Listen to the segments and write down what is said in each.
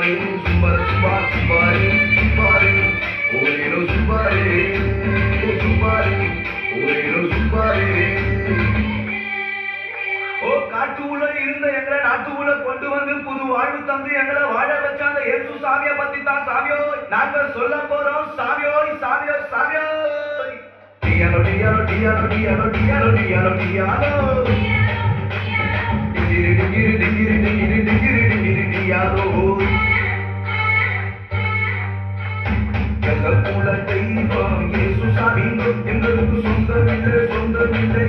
super, super, super, super. Orelo super, super. Orelo super. ஓ காட்டுக்குள்ள இருந்த எங்களை நாட்டுக்குள்ள கொண்டு வந்து புது வாழ்வு தந்து எங்களை வாழ வச்ச அந்த இயேசு சாமியை பத்தி தான் சாமியோ நாங்க சொல்ல போறோம் சாமியோ சாமியோ சாமியோ டியாலோ டியாலோ டியாலோ டியாலோ டியாலோ டியாலோ டியாலோ டிகிரி டிகிரி டிகிரி டிகிரி டிகிரி டிகிரி டியாலோ எங்கள் குல தெய்வம் இயேசு சாமிங்கோ எங்களுக்கு சொந்தமில்லை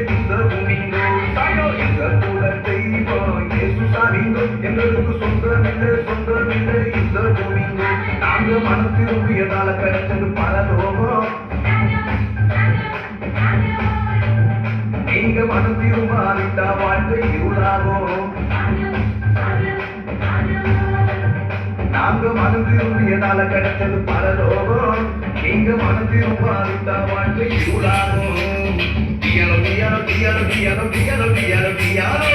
இந்த பூமிங்கோ சாமியோ எங்கள் குல தெய்வம் இயேசு சாமிங்கோ எங்களுக்கு சொந்தமில்லை இந்த பூமிங்கோ நாங்க மனம் திரும்பியதால கிடைச்சது பரலோகம் நீங்க மனம் திரும்பாவிட்டா வாழ்க்கை இருளாகும் நாங்க மனம் திரும்பியதால கிடைச்சது பரலோகம் நீங்க மனம் திரும்பாவிட்டா வாழ்க்கை இருளாகும் டியாலோ டியாலோ டியாலோ டியாலோ டியாலோ டியாலோ டியாலோ